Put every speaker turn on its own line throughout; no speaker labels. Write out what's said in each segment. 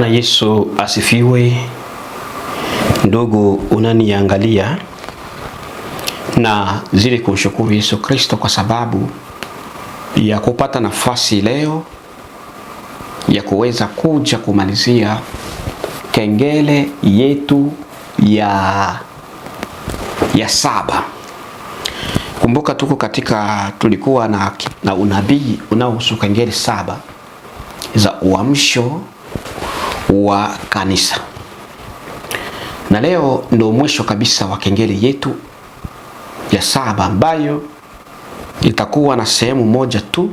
Na Yesu asifiwe. Ndugu unaniangalia, na zile kumshukuru Yesu Kristo kwa sababu ya kupata nafasi leo ya kuweza kuja kumalizia kengele yetu ya 7. Kumbuka tulikuwa na unabii unaohusu kengele 7 za uamsho wa kanisa, na leo ndio mwisho kabisa wa kengele yetu ya 7 ambayo itakuwa na sehemu moja tu.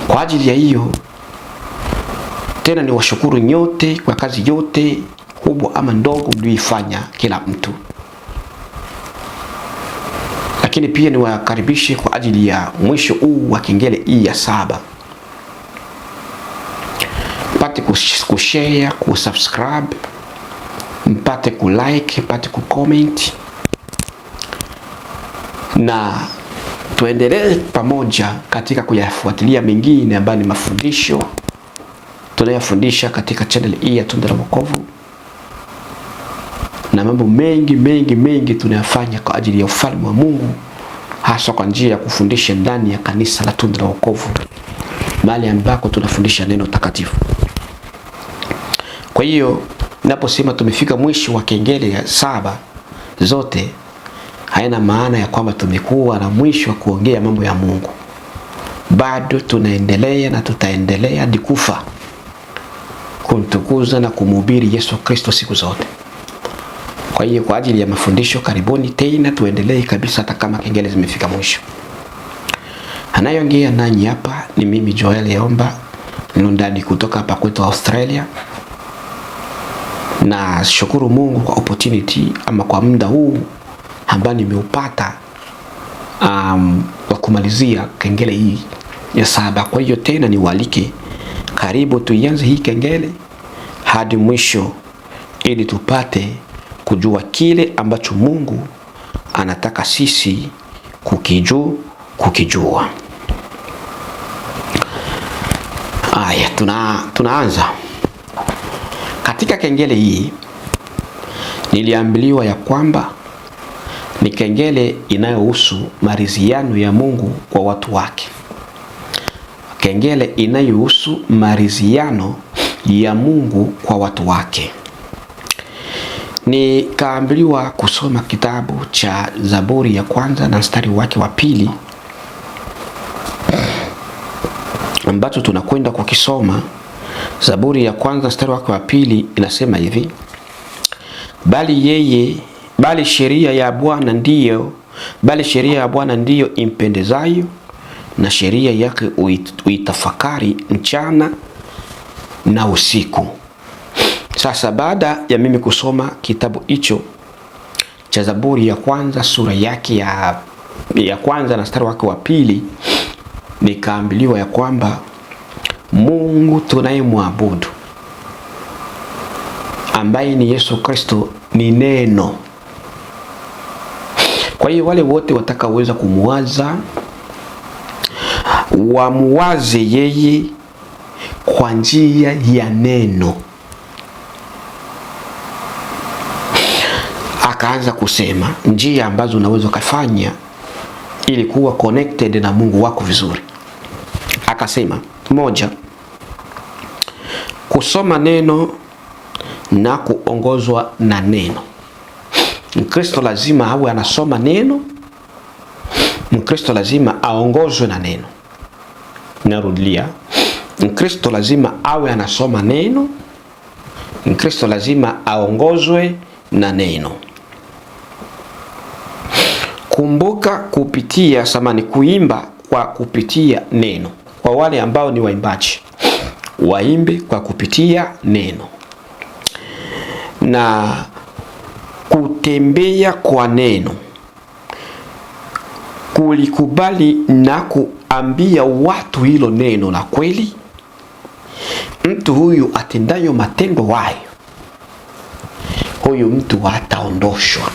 Kwa ajili ya hiyo tena ni washukuru nyote kwa kazi yote kubwa ama ndogo mlioifanya kila mtu, lakini pia ni wakaribishe kwa ajili ya mwisho huu wa kengele hii ya 7. Mpate kushare, kusubscribe, mpate kulike, mpate kucomment, na tuendelee pamoja katika kuyafuatilia mengine ambayo ni mafundisho tunayofundisha katika channel hii ya Tunda la Wokovu, na mambo mengi tunayofanya kwa ajili ya ufalme wa Mungu, hasa kwa njia ya kufundisha ndani ya kanisa la Tunda la Wokovu, mahali ambako tunafundisha neno takatifu. Kwa hiyo ninaposema tumefika mwisho wa kengele ya 7 zote, haina maana ya kwamba tumekuwa na mwisho wa kuongea mambo ya Mungu. Bado tunaendelea na tutaendelea hadi kufa kumtukuza na kumhubiri Yesu Kristo siku zote. Kwa hiyo kwa ajili ya mafundisho, karibuni tena tuendelee kabisa hata kama kengele zimefika mwisho. Anayeongea nanyi hapa ni mimi Joel Yomba ndani kutoka hapa kwetu Australia, na shukuru Mungu kwa opportunity ama kwa muda huu ambao nimeupata wa kumalizia kengele hii ya 7. Kwa hiyo tena niwaalike, karibu tuianze hii kengele hadi mwisho, ili tupate kujua kile ambacho Mungu anataka sisi kukijua. Aya, tunaanza. Katika kengele hii niliambiliwa ya kwamba ni kengele inayohusu maridhiano ya Mungu kwa watu wake. Kengele inayohusu maridhiano ya Mungu kwa watu wake. Nikaambiliwa kusoma kitabu cha Zaburi ya 1 na mstari wake wa 2, ambacho tunakwenda kukisoma. Zaburi ya 1 mstari wake wa 2 inasema hivi: bali sheria ya Bwana ndiyo impendezayo, na sheria yake uitafakari mchana na usiku. Sasa baada ya mimi kusoma kitabu hicho cha Zaburi ya 1 sura yake ya 1 na mstari wake wa 2, nikaambiliwa ya kwamba Mungu tunayemwabudu ambaye ni Yesu Kristo ni neno. Kwa hiyo wale wote watakaweza kumuwaza, wamuwaze yeye kwa njia ya neno. Akaanza kusema njia ambazo unaweza kufanya ili kuwa connected na Mungu wako vizuri. Akasema, 1, kusoma neno na kuongozwa na neno. Mkristo lazima awe anasoma neno, Mkristo lazima aongozwe na neno. Narudia, Mkristo lazima awe anasoma neno, Mkristo lazima aongozwe na neno. Kumbuka kuimba kwa kupitia neno. Kwa wale ambao ni waimbaji, waimbe kwa kupitia neno, na kutembea kwa neno, kulikubali na kuambia watu hilo neno la kweli. Mtu huyu atendayo matendo hayo, huyu mtu hataondoshwa.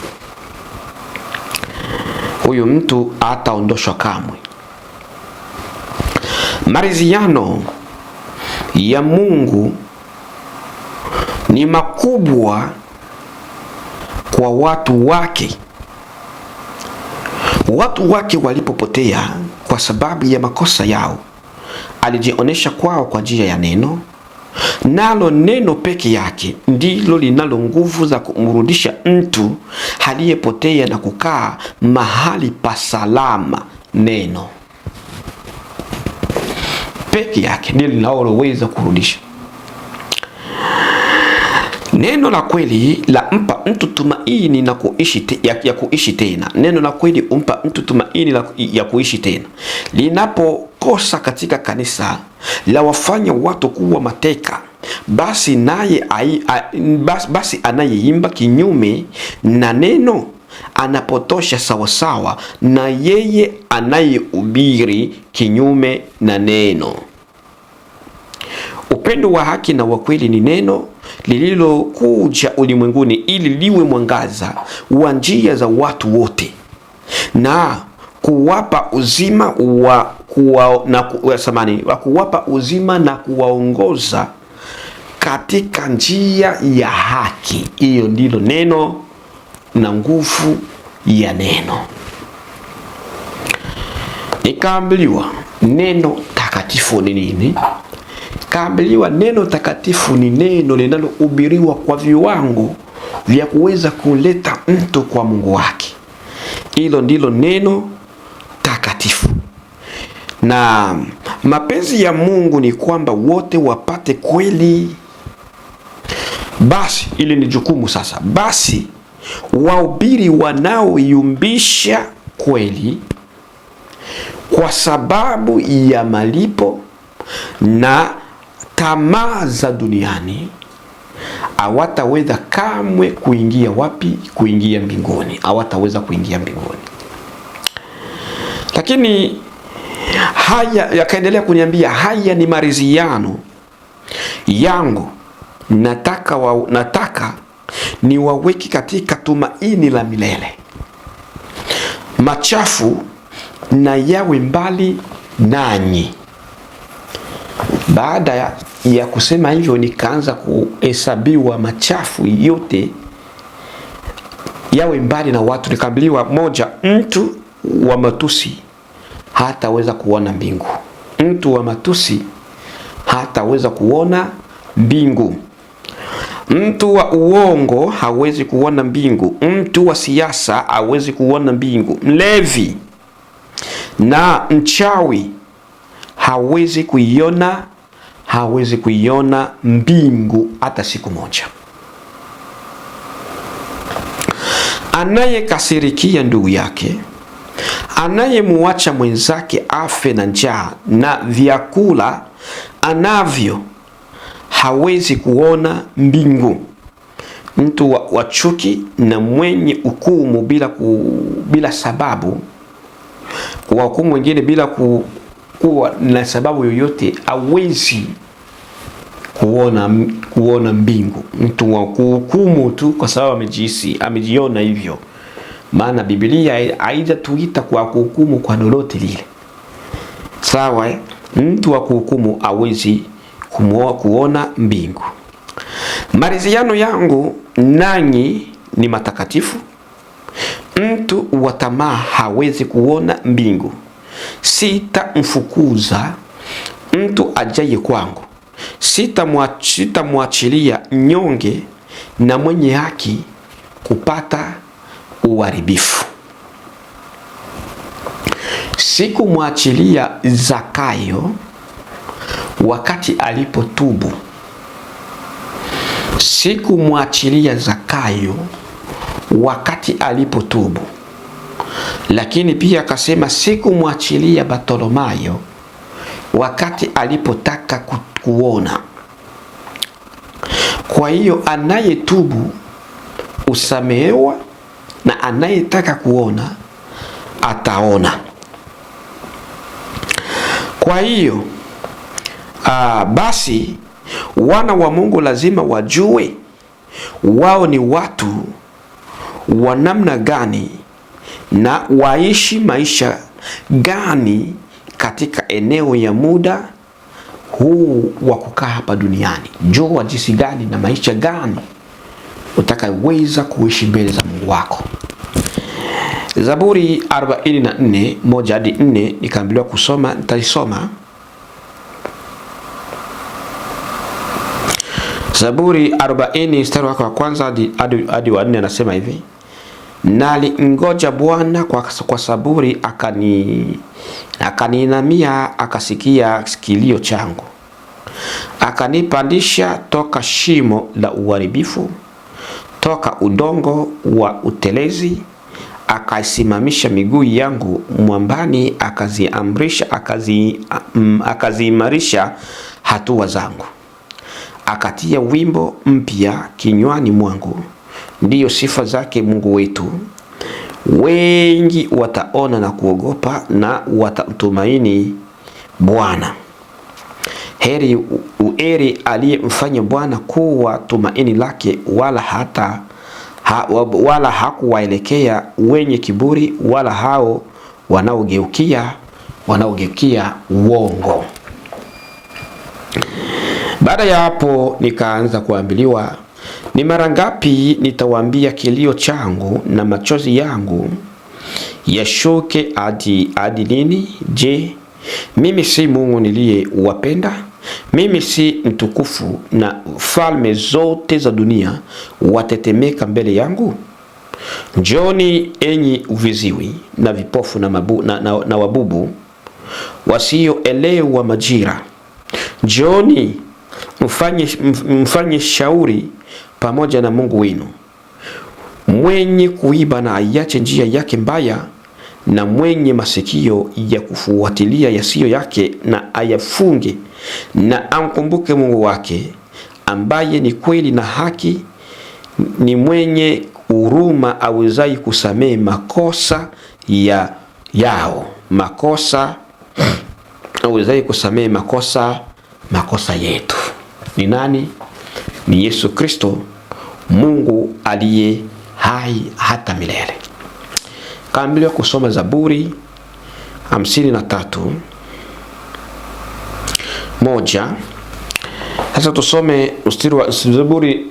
Huyu mtu hataondoshwa kamwe. Maridhiano ya Mungu ni makubwa kwa watu wake. Watu wake walipopotea kwa sababu ya makosa yao, alijionyesha kwao kwa njia ya neno, nalo neno peke yake ndilo linalo nguvu za kumrudisha mtu aliyepotea na kukaa mahali pa salama. Neno peke yake ndilo linaloweza kurudisha. Neno la kweli la mpa mtu tumaini na kuishi tena. Neno la kweli umpa mtu tumaini ya kuishi tena. Linapokosa katika kanisa, la wafanya watu kuwa mateka, basi anayeimba kinyume na neno anapotosha sawasawa na yeye anayehubiri kinyume na neno. Upendo wa haki na wa kweli ni neno lililokuja ulimwenguni ili liwe mwangaza wa njia za watu wote na kuwapa uzima na kuwaongoza katika njia ya haki. Hiyo ndilo neno na nguvu ya neno. Nikaambiwa neno takatifu ni nini? Kaambiwa neno takatifu ni neno linalohubiriwa kwa viwango vya kuweza kuleta mtu kwa Mungu wake. Hilo ndilo neno takatifu. Na mapenzi ya Mungu ni kwamba wote wapate kweli. Basi ili ni jukumu sasa. Basi wahubiri wanaoyumbisha kweli kwa sababu ya malipo na tamaa za duniani hawataweza kamwe kuingia wapi? Kuingia mbinguni. Hawataweza kuingia mbinguni. Lakini haya yakaendelea kuniambia, haya ni maridhiano yangu, nataka ni waweki katika tumaini la milele. Machafu na yawe mbali nanyi. Baada ya kusema hivyo, nikaanza kuhesabiwa machafu yote yawe mbali na watu. Nikaambiwa, moja, mtu wa matusi hataweza kuona mbingu. Mtu wa matusi hataweza kuona mbingu. Mtu wa uongo hawezi kuona mbingu. Mtu wa siasa hawezi kuona mbingu. Mlevi na mchawi hawezi kuiona mbingu hata siku moja. Anayekasirikia ndugu yake, anayemuacha mwenzake afe na njaa na vyakula anavyo, hawezi kuona mbingu. Mtu wa chuki na mwenye hukumu bila sababu, kwa hukumu wengine bila kuwa na sababu yoyote, hawezi kuona mbingu. Mtu wa kuhukumu tu kwa sababu amejiona hivyo. Maana Biblia haijatuita kwa kuhukumu kwa lolote lile. Sawa? Mtu wa kuhukumu hawezi kuona mbingu. Maridhiano yangu nanyi ni matakatifu. Mtu wa tamaa hawezi kuona mbingu. Sitamfukuza mtu ajaye kwangu. Sitamwachilia nyonge na mwenye haki kupata uharibifu. Sikumwachilia Zakayo wakati alipotubu. Sikumwachilia Zakayo wakati alipotubu. Lakini pia akasema sikumwachilia Bartholomayo wakati alipotaka kuona. Kwa hiyo anayetubu usamehewa, na anayetaka kuona ataona. Kwa hiyo basi wana wa Mungu lazima wajue wao ni watu wa namna gani na waishi maisha gani katika eneo ya muda huu wa kukaa hapa duniani. Jua jinsi gani na maisha gani utakayoweza kuishi mbele za Mungu wako. Zaburi 44 1 hadi 4 nikaambiwa kusoma, nitaisoma. Zaburi 40 mstari wake wa kwanza hadi wa 4 anasema hivi: Nalingoja Bwana kwa saburi, akaniinamia, akasikia kilio changu. Akanipandisha toka shimo la uharibifu, toka udongo wa utelezi. Akaisimamisha miguu yangu mwambani, akaziimarisha hatua zangu. Akatia wimbo mpya kinywani mwangu, ndiyo sifa zake Mungu wetu. Wengi wataona na kuogopa na watatumaini Bwana. Heri aliyemfanya Bwana kuwa tumaini lake, wala hakuwaelekea wenye kiburi, wala hao wanaogeukia uongo. Baada ya hapo nikaanza kuambiliwa, ni mara ngapi nitawaambia kilio changu na machozi yangu yashuke hadi lini? Je, mimi si Mungu niliyewapenda? Mimi si mtukufu na falme zote za dunia watetemeka mbele yangu? Njoni enyi uviziwi na vipofu na wabubu wasioelewa majira. Njoni mfanye shauri pamoja na Mungu wenu. Mwenye kuiba na ayache njia yake mbaya, na mwenye masikio ya kufuatilia yasiyo yake na ayafunge, na amkumbuke Mungu wake, ambaye ni kweli na haki, ni mwenye huruma, awezaye kusamehe makosa yao. Awezaye kusamehe makosa yetu. Ni nani? Ni Yesu Kristo, Mungu aliye hai hata milele. Kaambiliwa kusoma Zaburi 53 1. Sasa tusome Zaburi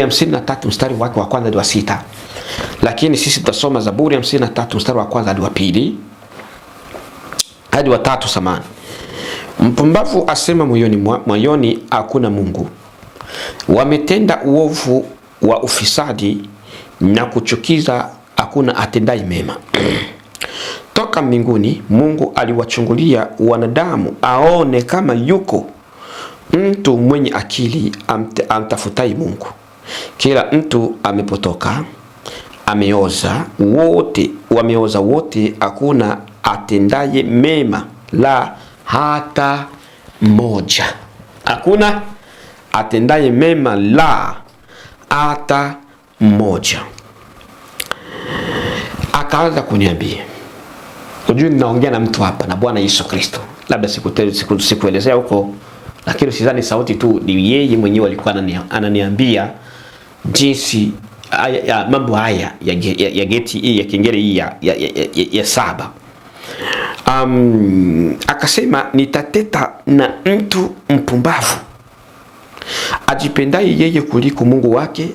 53 mstari wake wa kwanza hadi wa 6. Lakini sisi tutasoma Zaburi 53 mstari wa kwanza hadi wa pili hadi wa 3 samani. Mpumbavu asema moyoni hakuna Mungu. Wametenda uovu wa ufisadi na kuchukiza, hakuna atendaye mema. Toka mbinguni Mungu aliwachungulia wanadamu, aone kama yuko mtu mwenye akili amtafutai Mungu. Kila mtu amepotoka, wameoza wote, hakuna atendaye mema, la hata mmoja. Hakuna atendaye mema, la hata mmoja. Akaanza kuniambia, unajua ninaongea na mtu hapa, na Bwana Yesu Kristo. Labda sikuelezea huko, lakini sidhani sauti tu, ni yeye mwenyewe alikuwa ananiambia jinsi mambo haya ya geti hii ya kengele hii ya 7. Akasema, nitateta na mtu mpumbavu ajipendaye yeye kuliko Mungu wake,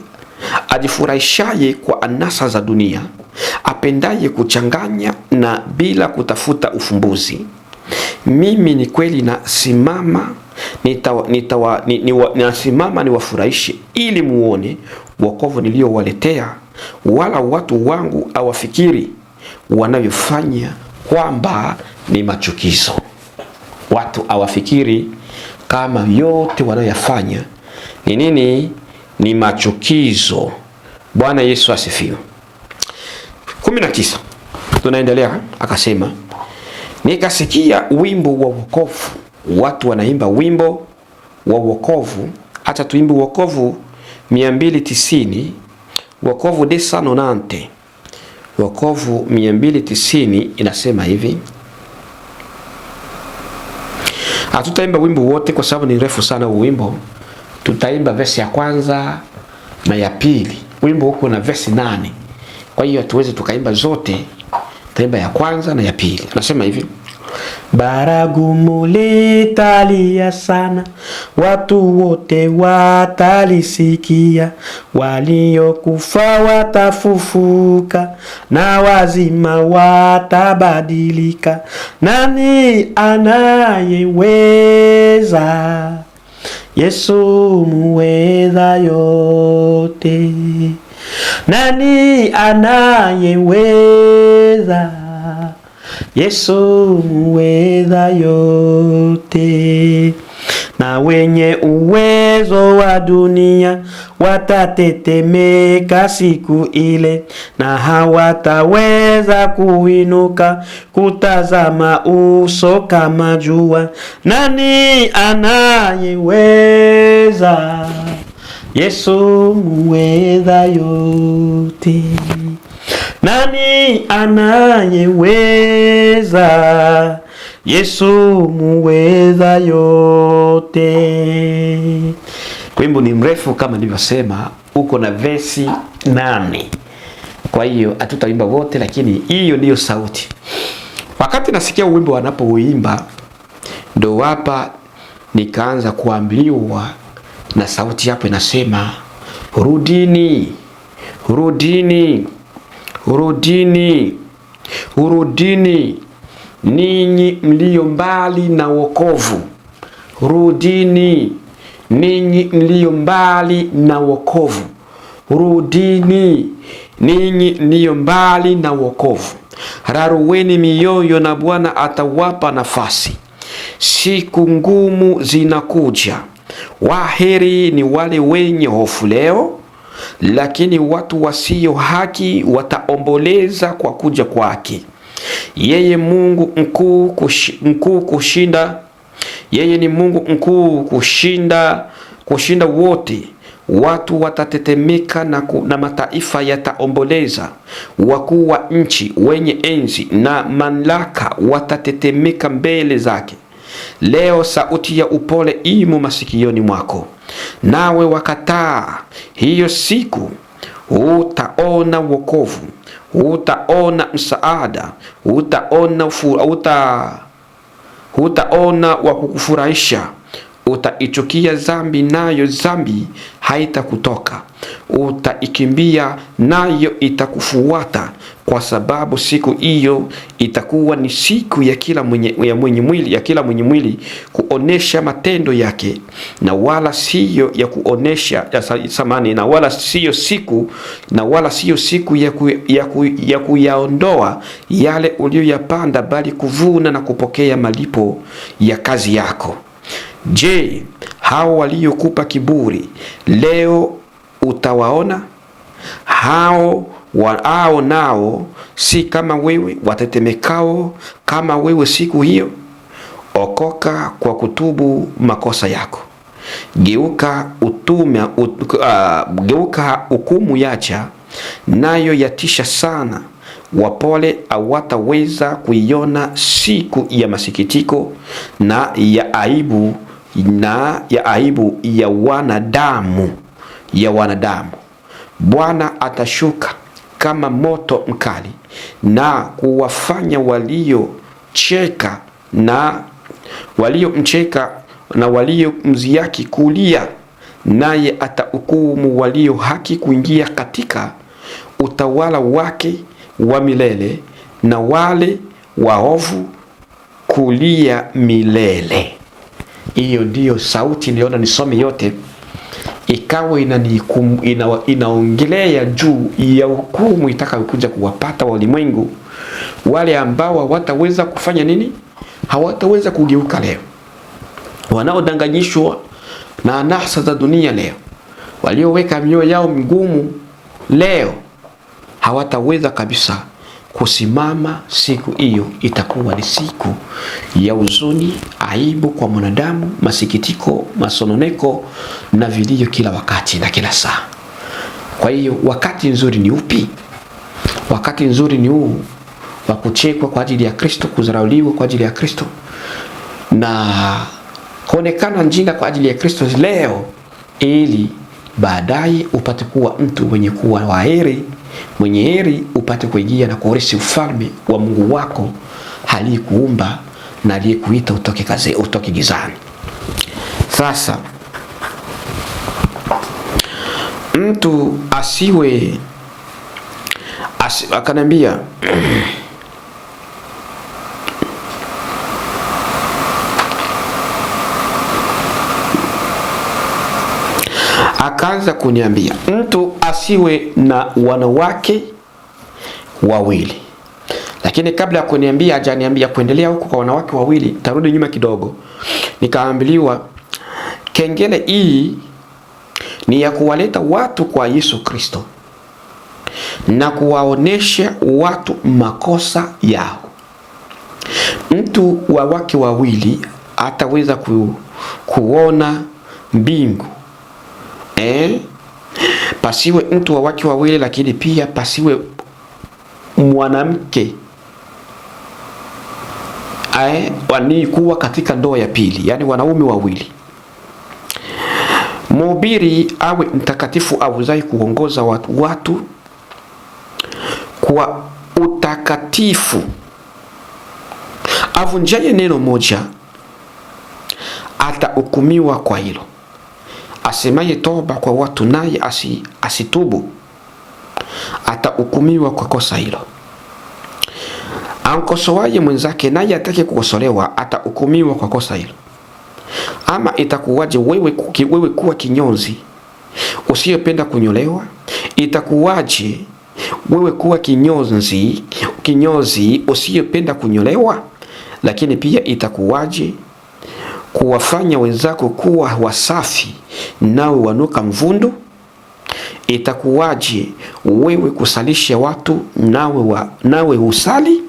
ajifurahishaye kwa anasa za dunia, apendaye kuchanganya na bila kutafuta ufumbuzi. Mimi ni kweli nasimama, nasimama niwafurahishe, ili muone wokovu niliowaletea, wala watu wangu awafikiri wanavyofanya kwamba ni machukizo. Watu awafikiri kama yote wanayofanya ni nini? Ni machukizo. Bwana Yesu asifiwe. 19 tunaendelea. Akasema, nikasikia wimbo wa wokovu. Watu wanaimba wimbo wa wokovu. Acha tuimbe wokovu 290, wokovu 290. Wokovu 290 inasema hivi. Hatutaimba wimbo wote kwa sababu ni refu sana wimbo. Tutaimba verse ya kwanza na ya pili. Wimbo huko na verse 8. Kwa hiyo tuweze tukaimba zote. Tutaimba ya kwanza na ya pili. Anasema hivi: baragumu litalia sana, watu wote watalisikia, waliokufa watafufuka, na wazima watabadilika. Nani anayeweza? Yesu muweza yote. Nani anayeweza? Yesu muweza yote. Na wenye uwezo wa dunia watatetemeka siku ile, na hawataweza kuinuka kutazama uso kama jua. Nani anayeweza? Yesu muweza yote. Nani anayeweza? Yesu muweza yote. Wimbo ni mrefu kama nilivyosema, uko na versi 8. Kwa hiyo hatutaimba wote, lakini hiyo ndiyo sauti. Wakati nasikia wimbo wanapouimba, ndo hapa nikaanza kuambiwa na sauti hapo inasema, rudini, rudini, rudini, rudini ninyi mlio mbali na wokovu. Rudini ninyi mlio mbali na wokovu. Rudini ninyi mlio mbali na wokovu. Rarueni mioyo na Bwana atawapa nafasi. Siku ngumu zinakuja. Waheri ni wale wenye hofu leo, lakini watu wasio haki wataomboleza kwa kuja kwake. Yeye Mungu mkuu kushinda, yeye ni Mungu mkuu kushinda wote. Watu watatetemeka na mataifa yataomboleza. Wakuu wa nchi, wenye enzi na mamlaka watatetemeka mbele zake. Leo sauti ya upole imo masikioni mwako, nawe wakataa. Hiyo siku utaona wokovu, utaona msaada, utaona wa kukufurahisha. Utaichukia dhambi, nayo dhambi haitakutoka. Utaikimbia, nayo itakufuata, kwa sababu siku hiyo itakuwa ni siku ya kila mwenye mwili kuonesha matendo yake, na wala siyo ya kuonesha samani, na wala siyo siku ya kuyaondoa yale uliyoyapanda, bali kuvuna na kupokea malipo ya kazi yako. Je, hao waliokupa kiburi leo utawaona? Hao nao si kama wewe, watetemekao kama wewe siku hiyo. Okoka kwa kutubu makosa yako. Geuka hukumu yacha, nayo yatisha sana. Wapole hawataweza kuiona siku ya masikitiko na ya aibu ya wanadamu. Bwana atashuka kama moto mkali na kuwafanya waliomcheka na waliomdhihaki kulia, naye atahukumu walio haki kuingia katika utawala wake wa milele, na wale waovu kulia milele. Hiyo ndiyo sauti niliona nisome yote, ikawa inaongelea juu ya hukumu itakayokuja kuwapata walimwengu, wale ambao hawataweza kufanya nini? Hawataweza kugeuka leo, wanaodanganyishwa na anasa za dunia leo, walioweka mioyo yao migumu leo, hawataweza kabisa kusimama. Siku hiyo itakuwa ni siku ya huzuni, aibu kwa mwanadamu, masikitiko, masononeko na vilio kila wakati na kila saa. Kwa hiyo wakati nzuri ni upi? Wakati nzuri ni huu wa kuchekwa kwa ajili ya Kristo, kudharauliwa kwa ajili ya Kristo, na kuonekana njinga kwa ajili ya Kristo leo, ili baadaye upate kuwa mtu mwenye kuwa mwenye heri, upate kuingia na kuurithi ufalme wa Mungu wako aliyekuumba na aliyekuita utoke gizani. Sasa mtu akanambia akaanza kuniambia mtu asiwe na wanawake wawili. Lakini kabla ya kuniambia, hajaniambia kuendelea huko kwa wanawake wawili, tarudi nyuma kidogo. Nikaambiliwa kengele hii ni ya kuwaleta watu kwa Yesu Kristo na kuwaonesha watu makosa yao. Mtu wa wake wawili ataweza kuona mbingu. Pasiwe mtu wa wake wawili, lakini pia pasiwe mwanamke wanikuwa katika ndoa ya pili, yani wanaume wawili. Mhubiri awe mtakatifu awezai kuongoza watu kwa utakatifu. Avunjaye neno moja atahukumiwa kwa hilo. Asemaye toba kwa watu naye asitubu atahukumiwa kwa kosa hilo. Ankosoaye mwenzake naye atake kukosolewa atahukumiwa kwa kosa hilo. Ama itakuwaje wewe kuwa kinyonzi usiyependa kunyolewa? Itakuwaje wewe kuwa kinyozi usiyependa kunyolewa? Lakini pia itakuwaje kuwafanya wenzako kuwa wasafi nawe wanuka mvundu? Itakuwaje wewe kusalisha watu nawe usali?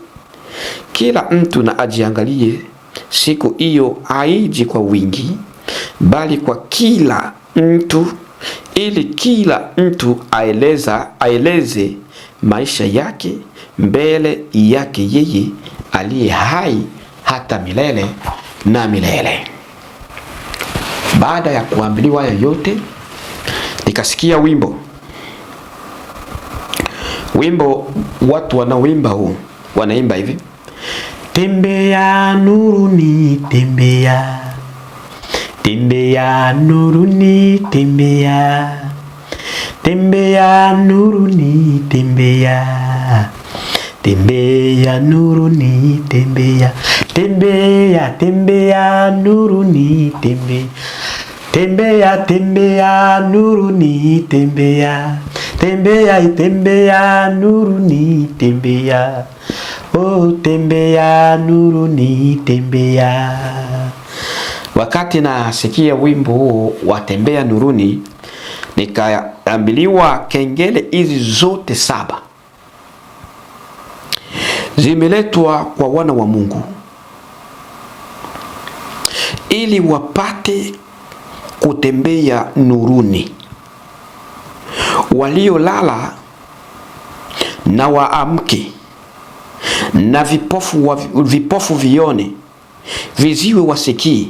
Kila mtu na ajiangalie, siku hiyo haiji kwa wingi, bali kwa kila mtu, ili kila mtu aeleze maisha yake mbele yake yeye aliye hai hata milele na milele. Baada ya kuambiliwa haya yote, nikasikia wimbo watu wanaoimba huu, wanaimba hivi: tembea nuruni, tembea, tembea nuruni, tembea, tembea nuruni, tembea, tembea nuruni, tembea, tembea, tembea nuruni, tembea, tembea, tembea nuruni, tembea, tembea, tembea nuruni, tembea, oh tembea nuruni, tembea. Wakati nasikia wimbo wa tembea nuruni, nikaambiliwa kengele hizi zote 7 zimeletwa kwa wana wa Mungu ili wapate kutembea nuruni. Waliolala na waamke, na vipofu vione, viziwe wasikie,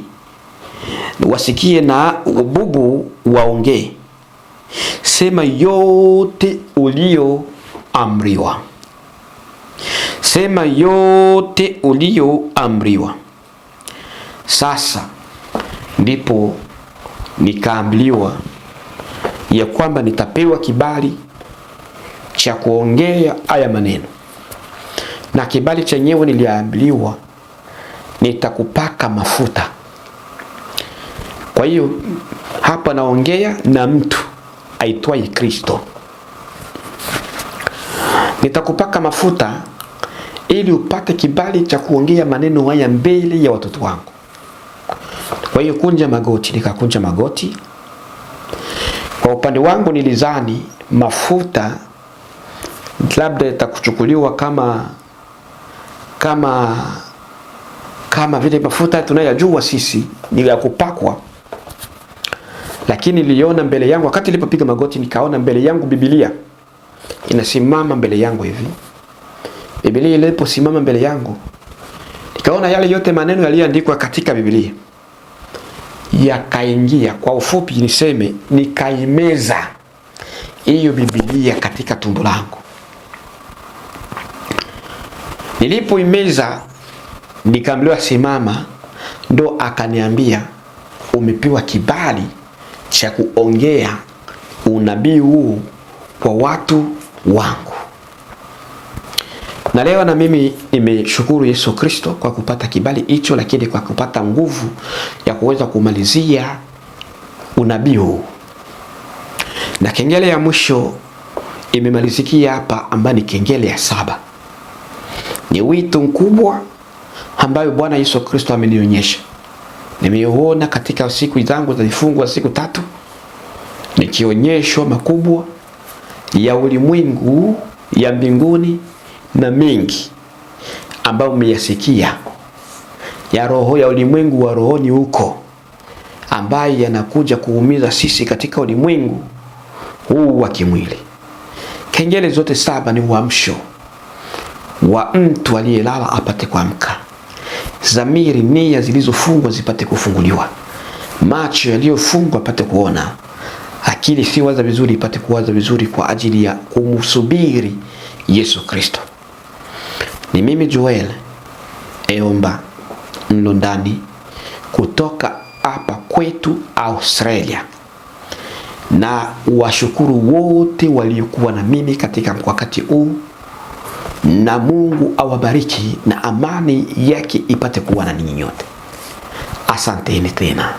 na bubu waongee. Sema yote ulioamriwa, sema yote ulioamriwa. Sasa ndipo nikaambiwa ya kwamba nitapewa kibali cha kuongea haya maneno, na kibali chenyewe niliambiwa nitakupaka mafuta. Kwa hiyo hapa naongea na mtu aitwaye Kristo. Nitakupaka mafuta ili upate kibali cha kuongea maneno haya mbele ya watoto wangu. Kwa hiyo kunja magoti, nikakunja magoti. Kwa upande wangu nilizani mafuta labda itakuchukuliwa kama vile mafuta tunayojua sisi ni ya kupakwa. Lakini niliona mbele yangu, wakati nilipopiga magoti, nikaona mbele yangu Biblia inasimama mbele yangu hivi. Biblia iliposimama mbele yangu, nikaona yale yote maneno yaliyoandikwa katika Biblia yakaingia. Kwa ufupi niseme, nikaimeza hiyo Biblia katika tumbo langu. Nilipoimeza Nikamwambia simama, ndo akaniambia umepewa kibali cha kuongea unabii huu kwa watu wangu. Na leo na mimi nimeshukuru Yesu Kristo kwa kupata kibali hicho, lakini kwa kupata nguvu ya kuweza kumalizia unabii huu. Na kengele ya mwisho imemalizikia hapa, ambayo ni kengele ya 7. Ni wito mkubwa ambayo Bwana Yesu Kristo amenionyesha. Nimeona katika siku zangu za vifungo wa siku 3, nikionyeshwa makubwa ya ulimwengu, ya mbinguni na mengi ambayo mmeyasikia, ya roho ya ulimwengu wa rohoni huko, ambaye yanakuja kuumiza sisi katika ulimwengu huu wa kimwili. Kengele zote 7 ni uamsho wa mtu aliyelala apate kuamka. Zamiri, nia zilizofungwa zipate kufunguliwa. Macho yaliyofungwa apate kuona. Akili si waza vizuri ipate kuwaza vizuri kwa ajili ya kumsubiri Yesu Kristo. Ni mimi Joel Eomba Mlondani kutoka hapa kwetu Australia. Na washukuru wote waliokuwa na mimi katika wakati huu, na Mungu awabariki na amani yake ipate kuwa na ninyi nyote. Asanteni tena.